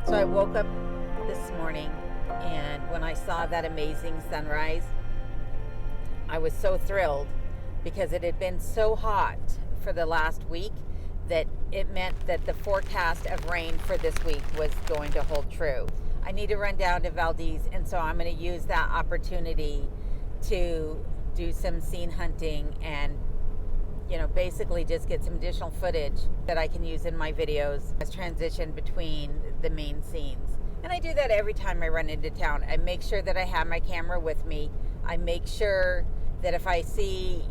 So I woke up this morning, and when I saw that amazing sunrise, I was so thrilled because it had been so hot for the last week that it meant that the forecast of rain for this week was going to hold true. I need to run down to Valdez, and so I'm going to use that opportunity to do some scene hunting and basically just get some additional footage that I can use in my videos as transition between the main scenes. And I do that every time I run into town. I make sure that I have my camera with me. I make sure that if I see,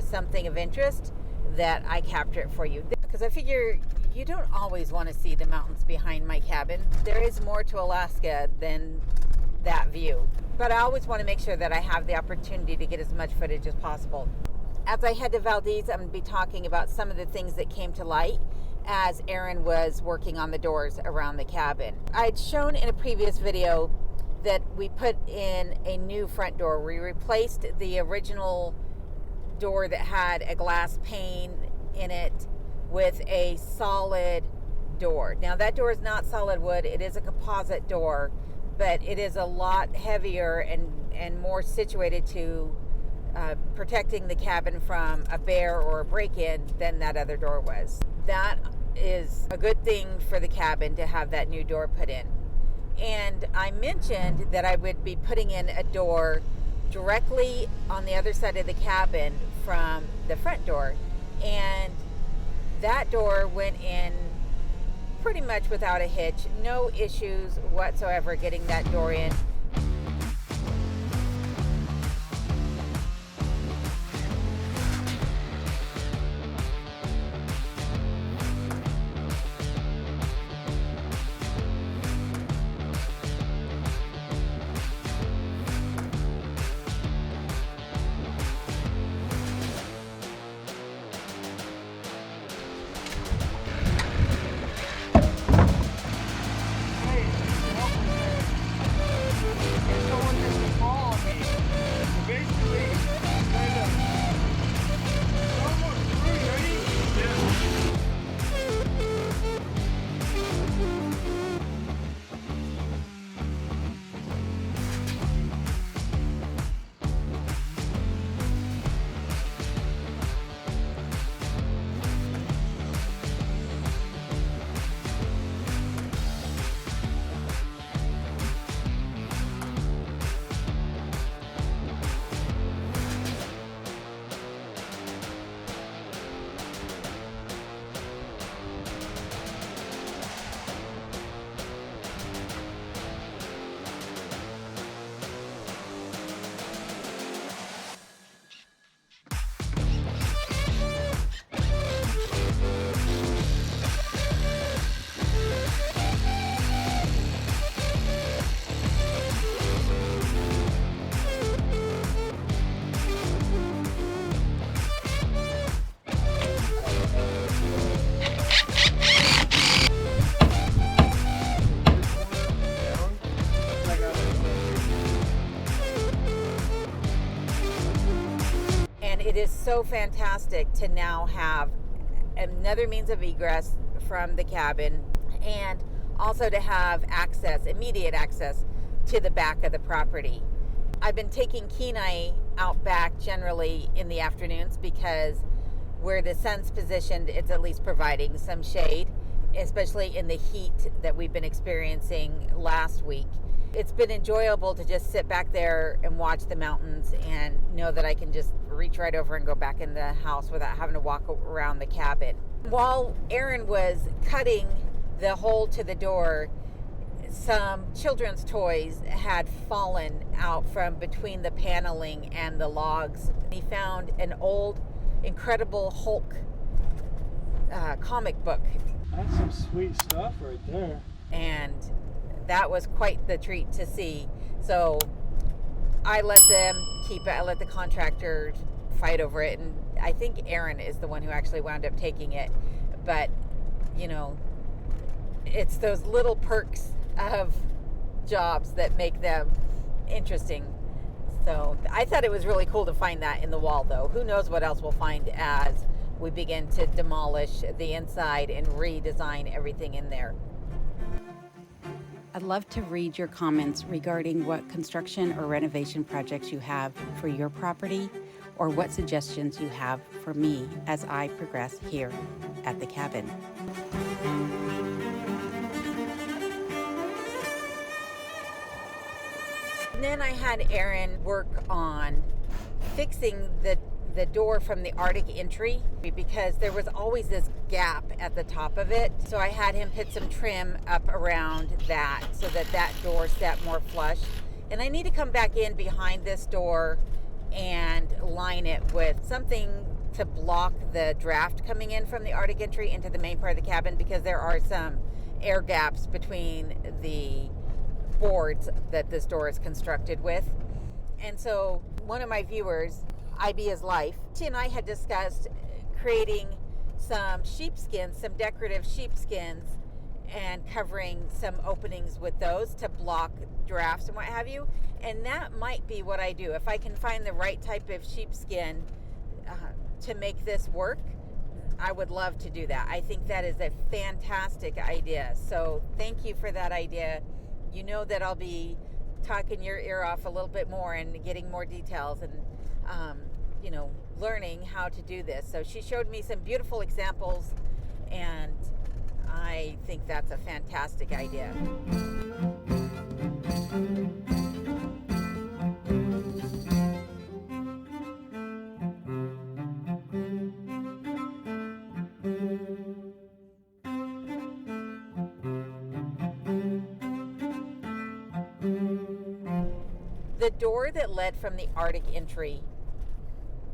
something of interest, that I capture it for you. Because I figure you don't always want to see the mountains behind my cabin. There is more to Alaska than that view. But I always want to make sure that I have the opportunity to get as much footage as possible. As I head to Valdez, I'm going to be talking about some of the things that came to light as Aaron was working on the doors around the cabin. I'd shown in a previous video that we put in a new front door. We replaced the original door that had a glass pane in it with a solid door. Now that door is not solid wood, it is a composite door, but it is a lot heavier and more situated to protecting the cabin from a bear or a break-in than that other door was. That is a good thing for the cabin to have that new door put in. And I mentioned that I would be putting in a door directly on the other side of the cabin from the front door. And that door went in pretty much without a hitch. No issues whatsoever getting that door in. It is so fantastic to now have another means of egress from the cabin and also to have access, immediate access to the back of the property. I've been taking Kenai out back generally in the afternoons because where the sun's positioned, it's at least providing some shade, especially in the heat that we've been experiencing last week. It's been enjoyable to just sit back there and watch the mountains and know that I can just reach right over and go back in the house without having to walk around the cabin. While Aaron was cutting the hole to the door, some children's toys had fallen out from between the paneling and the logs. He found an old Incredible Hulk comic book. That's some sweet stuff right there. And that was quite the treat to see. So I let them keep it. I let the contractor fight over it. And I think Aaron is the one who actually wound up taking it. But, it's those little perks of jobs that make them interesting. So I thought it was really cool to find that in the wall, though. Who knows what else we'll find as we begin to demolish the inside and redesign everything in there. I'd love to read your comments regarding what construction or renovation projects you have for your property or what suggestions you have for me as I progress here at the cabin. And then I had Aaron work on fixing the door from the Arctic entry because there was always this gap at the top of it. So I had him put some trim up around that so that door sat more flush. And I need to come back in behind this door and line it with something to block the draft coming in from the Arctic entry into the main part of the cabin, because there are some air gaps between the boards that this door is constructed with. And so one of my viewers, IB is Life, she and I had discussed creating some sheepskins, some decorative sheepskins, and covering some openings with those to block drafts and what have you. And that might be what I do. If I can find the right type of sheepskin to make this work, I would love to do that. I think that is a fantastic idea. So thank you for that idea. You know that I'll be talking your ear off a little bit more and getting more details and learning how to do this. So she showed me some beautiful examples, and I think that's a fantastic idea. The door that led from the Arctic entry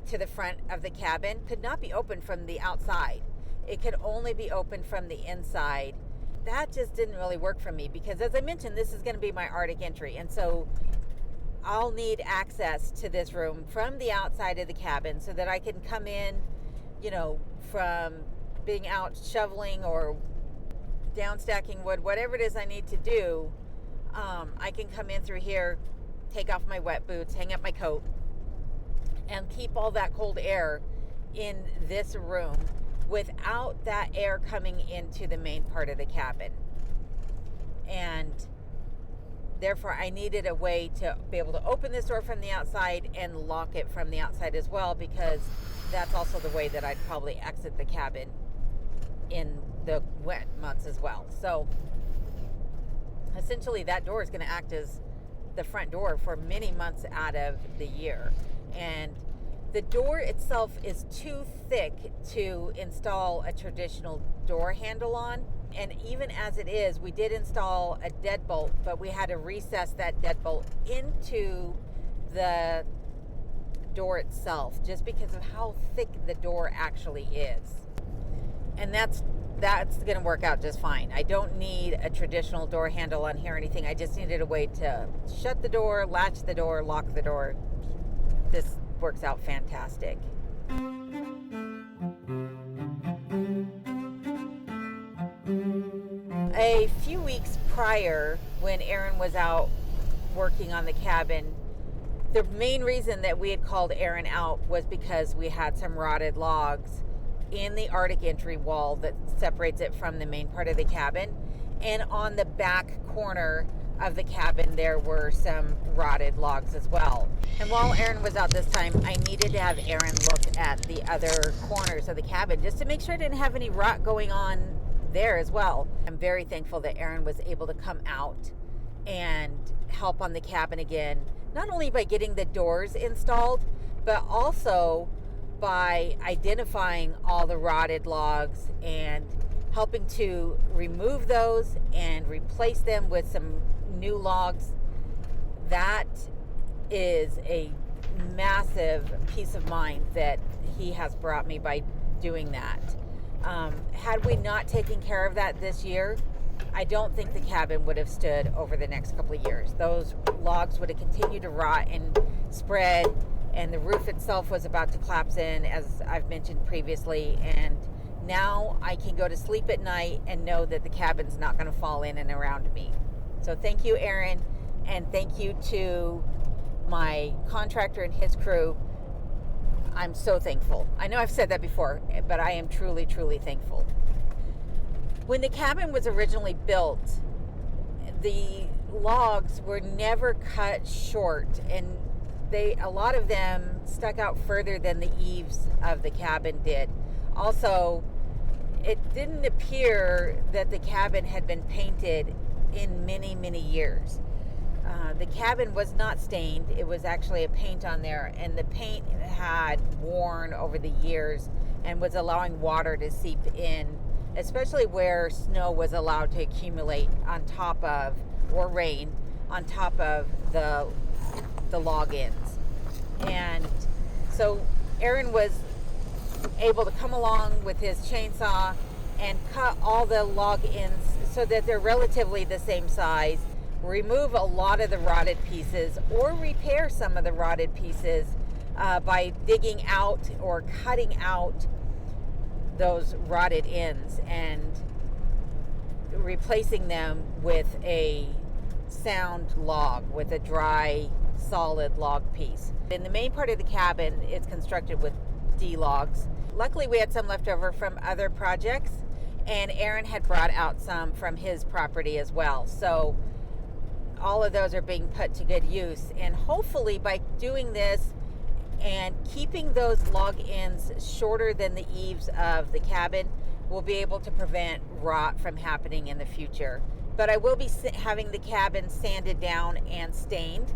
to the front of the cabin could not be opened from the outside. It could only be opened from the inside. That just didn't really work for me because, as I mentioned, this is going to be my Arctic entry. And so I'll need access to this room from the outside of the cabin so that I can come in, from being out shoveling or down stacking wood, whatever it is I need to do. I can come in through here, take off my wet boots, hang up my coat, and keep all that cold air in this room without that air coming into the main part of the cabin. And therefore I needed a way to be able to open this door from the outside and lock it from the outside as well, because that's also the way that I'd probably exit the cabin in the wet months as well. So essentially that door is going to act as the front door for many months out of the year. And the door itself is too thick to install a traditional door handle on. And even as it is, we did install a deadbolt, but we had to recess that deadbolt into the door itself just because of how thick the door actually is. And that's going to work out just fine. I don't need a traditional door handle on here or anything. I just needed a way to shut the door, latch the door, lock the door. This works out fantastic. A few weeks prior, when Aaron was out working on the cabin, the main reason that we had called Aaron out was because we had some rotted logs in the Arctic entry wall that separates it from the main part of the cabin. And on the back corner of the cabin, there were some rotted logs as well. And while Aaron was out this time, I needed to have Aaron look at the other corners of the cabin just to make sure I didn't have any rot going on there as well. I'm very thankful that Aaron was able to come out and help on the cabin again, not only by getting the doors installed, but also by identifying all the rotted logs and helping to remove those and replace them with some new logs. That is a massive peace of mind that he has brought me by doing that. Had we not taken care of that this year, I don't think the cabin would have stood over the next couple of years. Those logs would have continued to rot and spread, and the roof itself was about to collapse in, as I've mentioned previously. And now I can go to sleep at night and know that the cabin's not going to fall in and around me. So thank you, Aaron, and thank you to my contractor and his crew. I'm so thankful. I know I've said that before, but I am truly, truly thankful. When the cabin was originally built, the logs were never cut short, and a lot of them stuck out further than the eaves of the cabin did. Also, it didn't appear that the cabin had been painted in many, many years. The cabin was not stained. It was actually a paint on there, and the paint had worn over the years and was allowing water to seep in, especially where snow was allowed to accumulate on top of, or rain, on top of the log ends. And so Aaron was able to come along with his chainsaw and cut all the log ends so that they're relatively the same size, remove a lot of the rotted pieces, or repair some of the rotted pieces by digging out or cutting out those rotted ends and replacing them with a sound log, with a dry, solid log piece. In the main part of the cabin, it's constructed with D logs. Luckily, we had some left over from other projects, and Aaron had brought out some from his property as well. So all of those are being put to good use, and hopefully by doing this and keeping those log ends shorter than the eaves of the cabin, we'll be able to prevent rot from happening in the future. But I will be having the cabin sanded down and stained.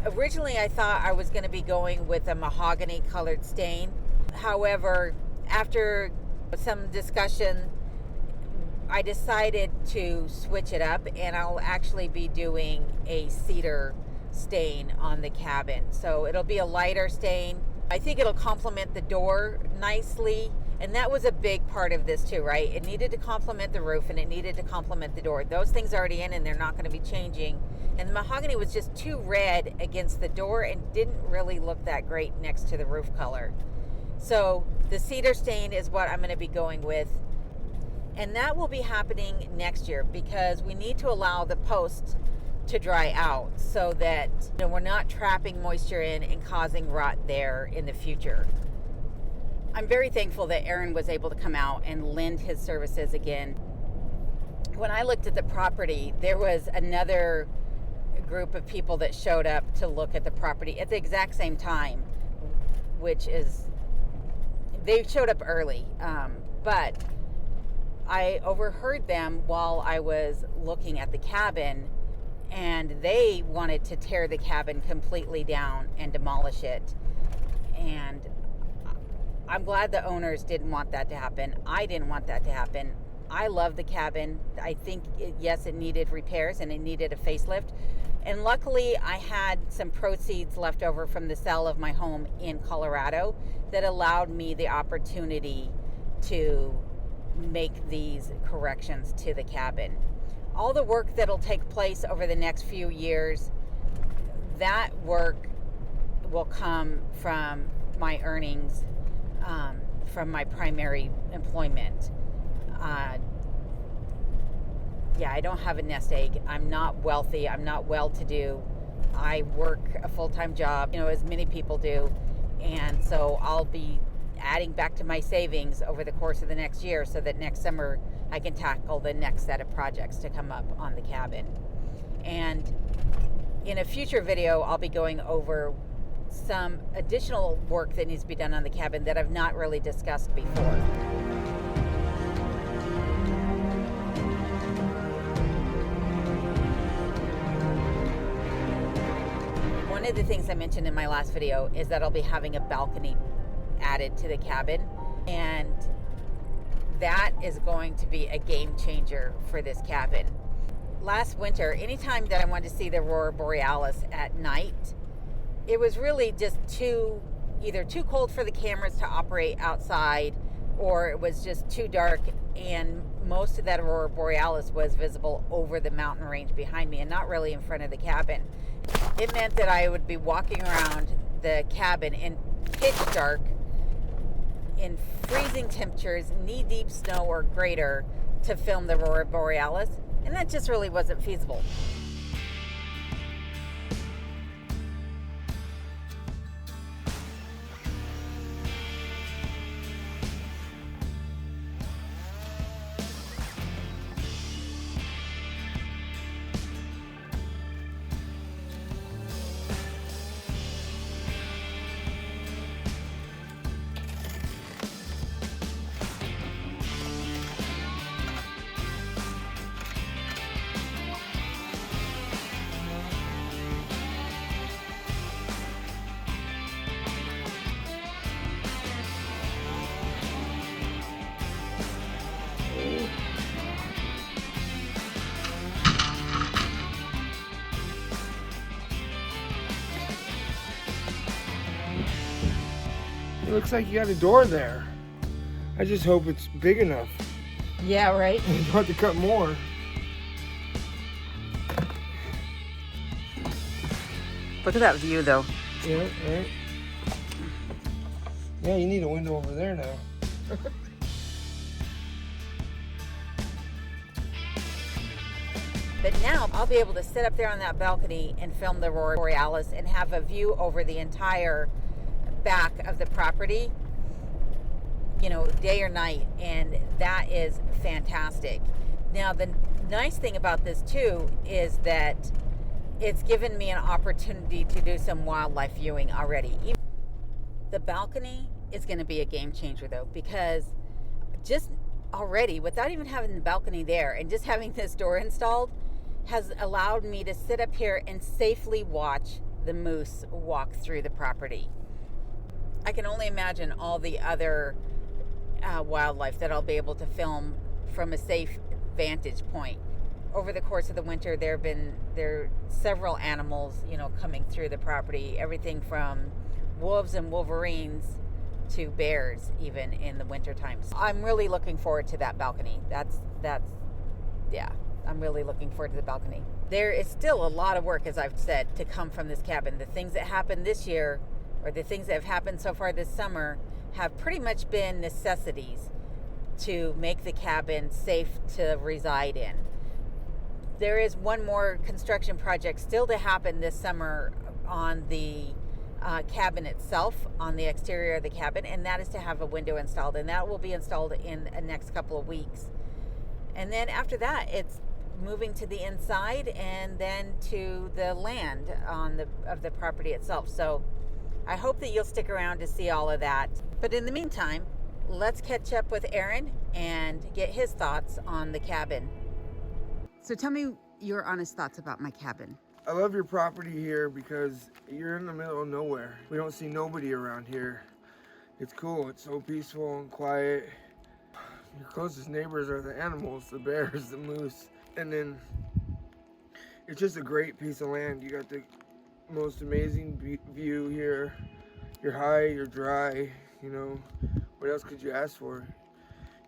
Originally, I thought I was going to be going with a mahogany colored stain. However, after some discussion, I decided to switch it up, and I'll actually be doing a cedar stain on the cabin. So it'll be a lighter stain. I think it'll complement the door nicely, and that was a big part of this too, right? It needed to complement the roof, and it needed to complement the door. Those things are already in, and they're not going to be changing. And the mahogany was just too red against the door and didn't really look that great next to the roof color. So the cedar stain is what I'm going to be going with. And that will be happening next year because we need to allow the posts to dry out so that we're not trapping moisture in and causing rot there in the future. I'm very thankful that Aaron was able to come out and lend his services again. When I looked at the property, there was another group of people that showed up to look at the property at the exact same time, which is, they showed up early, but I overheard them while I was looking at the cabin, and they wanted to tear the cabin completely down and demolish it. And I'm glad the owners didn't want that to happen. I didn't want that to happen. I love the cabin. I think, yes, it needed repairs and it needed a facelift. And luckily, I had some proceeds left over from the sale of my home in Colorado that allowed me the opportunity to make these corrections to the cabin. All the work that'll take place over the next few years, that work will come from my earnings from my primary employment. I don't have a nest egg. I'm not wealthy. I'm not well-to-do. I work a full-time job, as many people do. And so I'll be adding back to my savings over the course of the next year so that next summer I can tackle the next set of projects to come up on the cabin. And in a future video, I'll be going over some additional work that needs to be done on the cabin that I've not really discussed before. One of the things I mentioned in my last video is that I'll be having a balcony added to the cabin, and that is going to be a game changer for this cabin. Last winter, anytime that I wanted to see the aurora borealis at night, it was really just either too cold for the cameras to operate outside, or it was just too dark, and most of that aurora borealis was visible over the mountain range behind me and not really in front of the cabin. It meant that I would be walking around the cabin in pitch dark, in freezing temperatures, knee-deep snow or greater, to film the aurora borealis, and that just really wasn't feasible. It looks like you got a door there. I just hope it's big enough. Yeah, right. You don't have to cut more. Look at that view, though. Yeah, right. Yeah, you need a window over there now. But now I'll be able to sit up there on that balcony and film the Aurora Borealis and have a view over the entire back of the property, you know, day or night, and that is fantastic. Now, the nice thing about this too is that it's given me an opportunity to do some wildlife viewing already. The balcony is going to be a game changer though, because just already, without even having the balcony there and just having this door installed, has allowed me to sit up here and safely watch the moose walk through the property. I can only imagine all the other wildlife that I'll be able to film from a safe vantage point. Over the course of the winter, there are several animals, you know, coming through the property. Everything from wolves and wolverines to bears, even in the winter times. I'm really looking forward to that balcony. Yeah, I'm really looking forward to the balcony. There is still a lot of work, as I've said, to come from this cabin. The things that happened this year, or the things that have happened so far this summer, have pretty much been necessities to make the cabin safe to reside in. There is one more construction project still to happen this summer on the cabin itself, on the exterior of the cabin, and that is to have a window installed, and that will be installed in the next couple of weeks. And then after that, it's moving to the inside and then to the land of the property itself. So I hope that you'll stick around to see all of that. But in the meantime, let's catch up with Aaron and get his thoughts on the cabin. So tell me your honest thoughts about my cabin. I love your property here because you're in the middle of nowhere. We don't see nobody around here. It's cool. It's so peaceful and quiet. Your closest neighbors are the animals, the bears, the moose. And then it's just a great piece of land. You got the most amazing view here. You're high, you're dry, you know. What else could you ask for?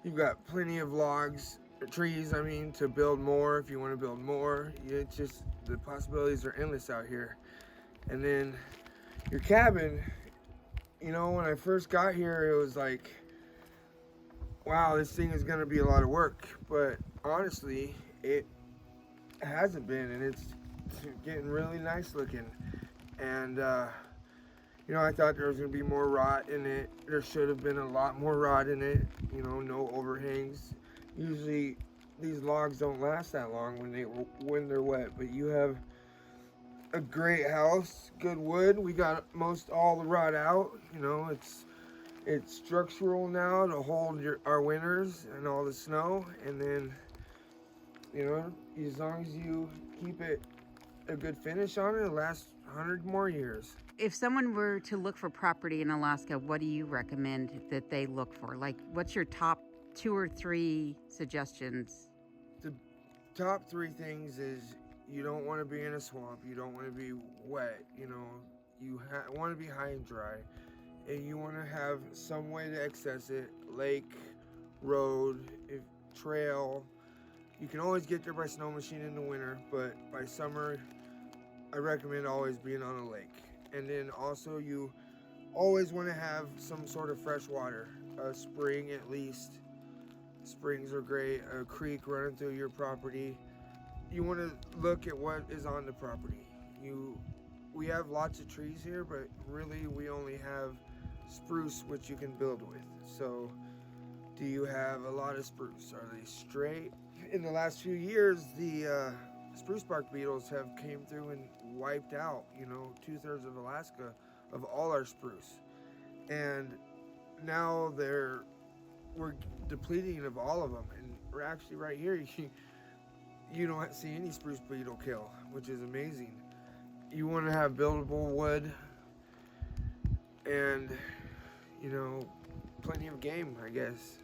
You've got plenty of logs, trees, to build more if you want to build more. It's just, the possibilities are endless out here. And then your cabin, you know, when I first got here, it was like, wow, this thing is going to be a lot of work. But honestly, it hasn't been, and it's getting really nice looking. And, you know, I thought there was going to be more rot in it. There should have been a lot more rot in it, you know, no overhangs. Usually these logs don't last that long when they're wet, but you have a great house, good wood. We got most all the rot out, you know, it's structural now to hold our winters and all the snow. And then, you know, as long as you keep it a good finish on it, it'll last 100 more years. If someone were to look for property in Alaska, what do you recommend that they look for? Like, what's your top 2 or 3 suggestions? The top 3 things is you don't want to be in a swamp. You don't want to be wet. You know, you want to be high and dry. And you want to have some way to access it. Lake, road, trail. You can always get there by snow machine in the winter, but by summer, I recommend always being on a lake. And then also you always want to have some sort of fresh water, a spring at least. Springs are great, a creek running through your property. You want to look at what is on the property. We have lots of trees here, but really we only have spruce, which you can build with. So do you have a lot of spruce? Are they straight? In the last few years, the spruce bark beetles have came through and wiped out, you know, 2/3 of Alaska of all our spruce. And now we're depleting of all of them. And we're actually right here, you don't see any spruce beetle kill, which is amazing. You want to have buildable wood and, you know, plenty of game, I guess.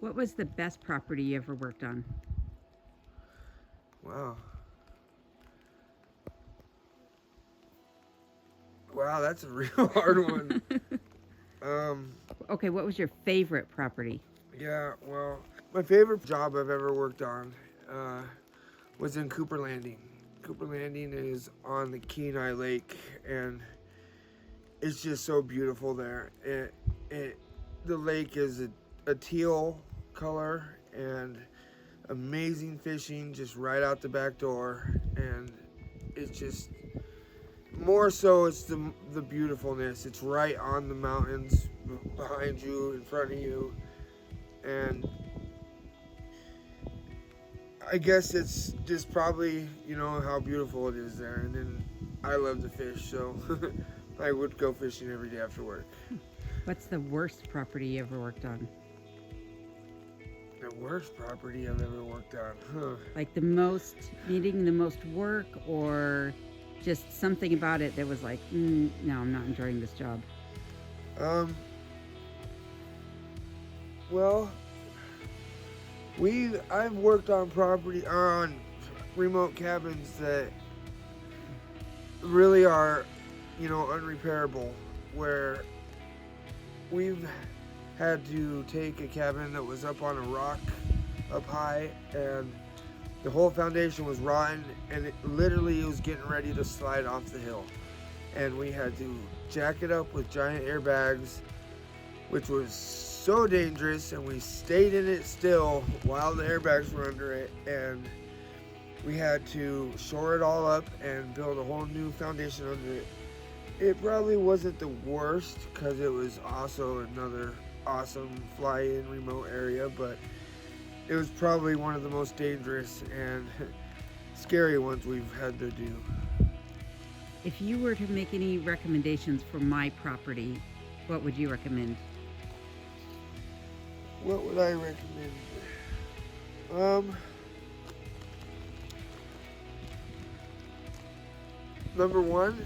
What was the best property you ever worked on? Wow. Wow, that's a real hard one. Okay, what was your favorite property? Yeah, well, my favorite job I've ever worked on was in Cooper Landing. Cooper Landing is on the Kenai Lake, and it's just so beautiful there. The lake is a teal color, and amazing fishing just right out the back door, and it's just more so it's the beautifulness. It's right on the mountains behind you, in front of you, and I guess it's just probably, how beautiful it is there. And then I love to fish, so I would go fishing every day after work. What's the worst property you ever worked on? The worst property I've ever worked on, huh? Like needing the most work, or just something about it that was like, no, I'm not enjoying this job. Well, I've worked on remote cabins that really are, unrepairable, where we've had to take a cabin that was up on a rock up high, and the whole foundation was rotten, and it literally was getting ready to slide off the hill. And we had to jack it up with giant airbags, which was so dangerous, and we stayed in it still while the airbags were under it, and we had to shore it all up and build a whole new foundation under it. It probably wasn't the worst because it was also another awesome fly-in remote area, but it was probably one of the most dangerous and scary ones we've had to do. If you were to make any recommendations for my property, what would you recommend? What would I recommend? Number one,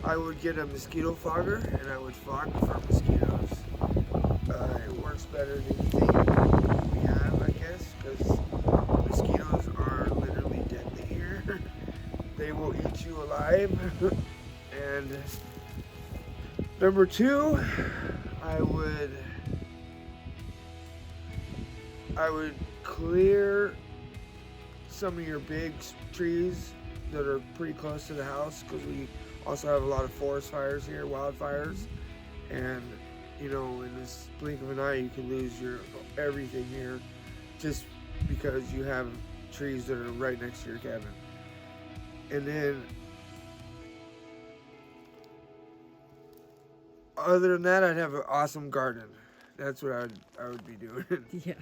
I would get a mosquito fogger, and I would fog for mosquitoes. It works better than anything we have, I guess, because mosquitoes are literally deadly here. They will eat you alive. And number two, I would clear some of your big trees that are pretty close to the house, because we also have a lot of forest fires here, wildfires, and in this blink of an eye you can lose everything here just because you have trees that are right next to your cabin. And then other than that, I'd have an awesome garden. That's what I would be doing. Yeah.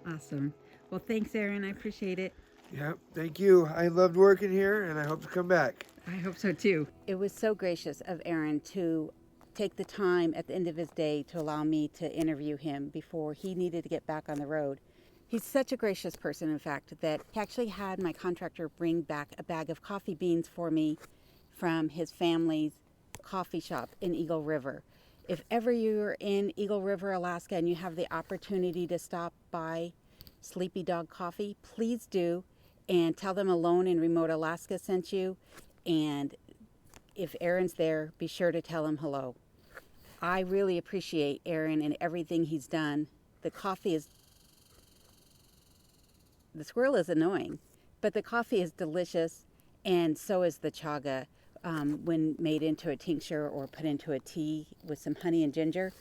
Awesome. Well, thanks, Aaron. I appreciate it. Yep, thank you. I loved working here, and I hope to come back. I hope so too. It was so gracious of Aaron to take the time at the end of his day to allow me to interview him before he needed to get back on the road. He's such a gracious person, in fact, that he actually had my contractor bring back a bag of coffee beans for me from his family's coffee shop in Eagle River. If ever you're in Eagle River, Alaska, and you have the opportunity to stop by Sleepy Dog Coffee, please do, and tell them Alone in Remote Alaska sent you. And if Aaron's there, be sure to tell him hello. I really appreciate Aaron and everything he's done. The squirrel is annoying, but the coffee is delicious, and so is the chaga. When made into a tincture or put into a tea with some honey and ginger,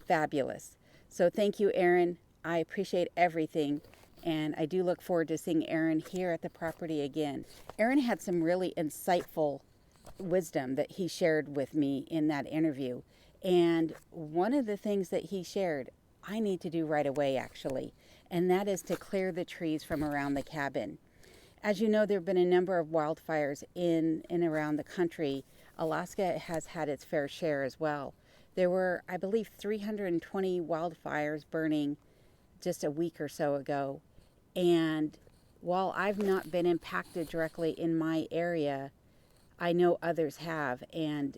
fabulous. So thank you, Aaron. I appreciate everything, and I do look forward to seeing Aaron here at the property again. Aaron had some really insightful wisdom that he shared with me in that interview, and one of the things that he shared I need to do right away, actually, and that is to clear the trees from around the cabin. As you know, there have been a number of wildfires in and around the country. Alaska has had its fair share as well. There were, I believe, 320 wildfires burning just a week or so ago. And while I've not been impacted directly in my area, I know others have. And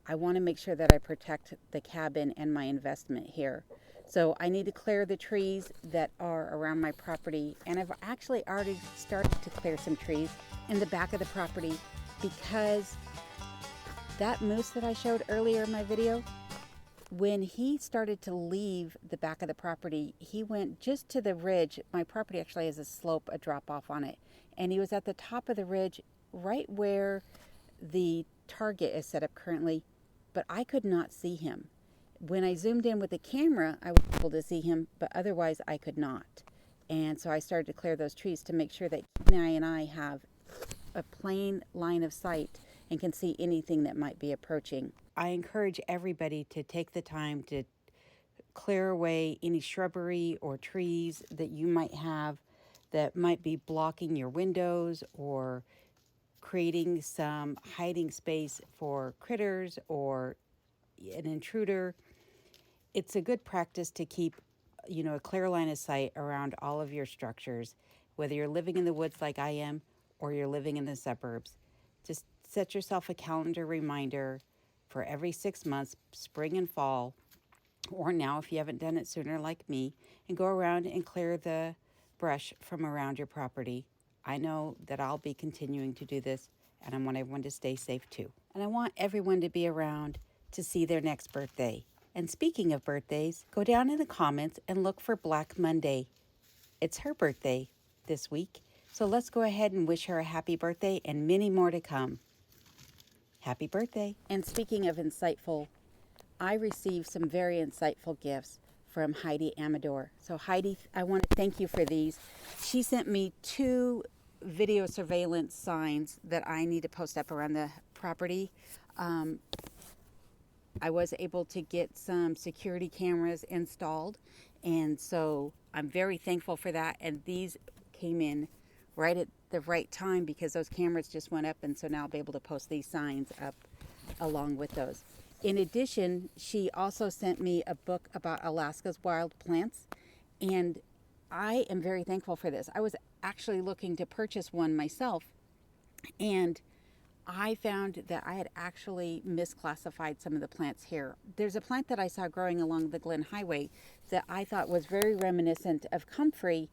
I want to make sure that I protect the cabin and my investment here. So I need to clear the trees that are around my property, and I've actually already started to clear some trees in the back of the property because That moose that I showed earlier in my video, when he started to leave the back of the property, he went just to the ridge. My property actually has a slope, a drop off on it. And he was at the top of the ridge, right where the target is set up currently, but I could not see him. When I zoomed in with the camera, I was able to see him, but otherwise I could not. And so I started to clear those trees to make sure that Kenai and I have a plain line of sight and can see anything that might be approaching. I encourage everybody to take the time to clear away any shrubbery or trees that you might have that might be blocking your windows or creating some hiding space for critters or an intruder. It's a good practice to keep, a clear line of sight around all of your structures, whether you're living in the woods like I am or you're living in the suburbs. Just set yourself a calendar reminder for every 6 months, spring and fall, or now if you haven't done it sooner like me, and go around and clear the brush from around your property. I know that I'll be continuing to do this, and I want everyone to stay safe too. And I want everyone to be around to see their next birthday. And speaking of birthdays, go down in the comments and look for Black Monday. It's her birthday this week, so let's go ahead and wish her a happy birthday and many more to come. Happy birthday. And speaking of insightful, I received some very insightful gifts from Heidi Amador. So Heidi, I want to thank you for these. She sent me 2 video surveillance signs that I need to post up around the property. I was able to get some security cameras installed, and so I'm very thankful for that. And these came in right at the right time because those cameras just went up, and so now I'll be able to post these signs up along with those. In addition, she also sent me a book about Alaska's wild plants, and I am very thankful for this. I was actually looking to purchase one myself, and I found that I had actually misclassified some of the plants here. There's a plant that I saw growing along the Glen Highway that I thought was very reminiscent of comfrey,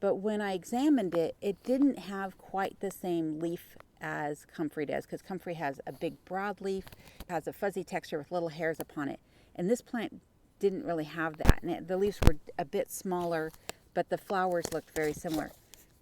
but when I examined it, it didn't have quite the same leaf as comfrey does, because comfrey has a big broad leaf, has a fuzzy texture with little hairs upon it. And this plant didn't really have that. And the leaves were a bit smaller, but the flowers looked very similar.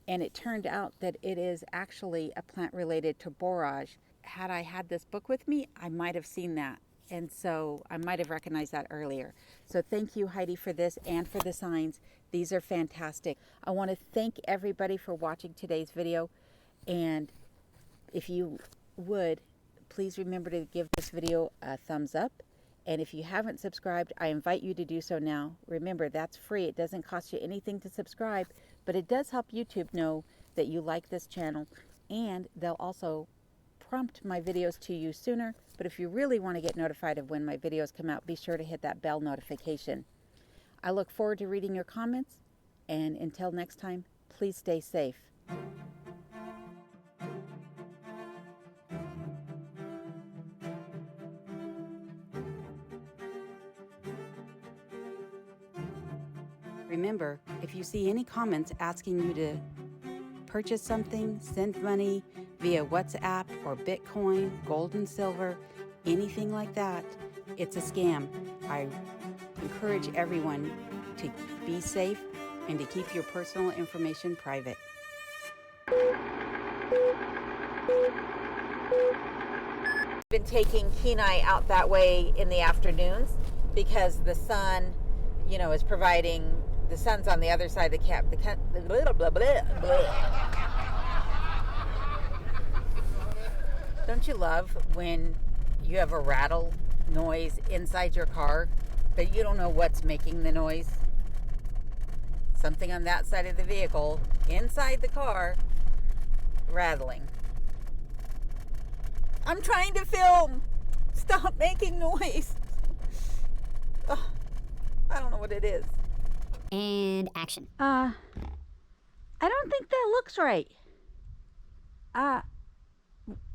And it turned out that it is actually a plant related to borage. Had I had this book with me, I might have seen that. And so I might have recognized that earlier. So thank you, Heidi, for this and for the signs. These are fantastic. I want to thank everybody for watching today's video. And if you would, please remember to give this video a thumbs up. And if you haven't subscribed, I invite you to do so now. Remember, that's free. It doesn't cost you anything to subscribe, but it does help YouTube know that you like this channel, and they'll also prompt my videos to you sooner. But if you really want to get notified of when my videos come out, be sure to hit that bell notification. I look forward to reading your comments, and until next time, please stay safe. Remember, if you see any comments asking you to purchase something, send money via WhatsApp or Bitcoin, gold and silver, anything like that, it's a scam. I encourage everyone to be safe and to keep your personal information private. Been taking Kenai out that way in the afternoons because the sun, is providing. The sun's on the other side of the cap. Blah, blah, blah, blah. Don't you love when you have a rattle noise inside your car, but you don't know what's making the noise? Something on that side of the vehicle, inside the car, rattling. I'm trying to film. Stop making noise. Oh, I don't know what it is. And action. I don't think that looks right.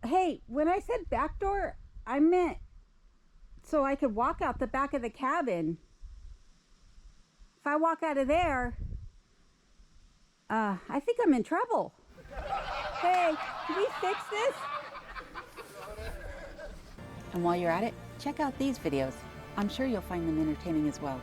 Hey, when I said back door, I meant so I could walk out the back of the cabin. If I walk out of there, I think I'm in trouble. Hey, can we fix this? And while you're at it, check out these videos. I'm sure you'll find them entertaining as well.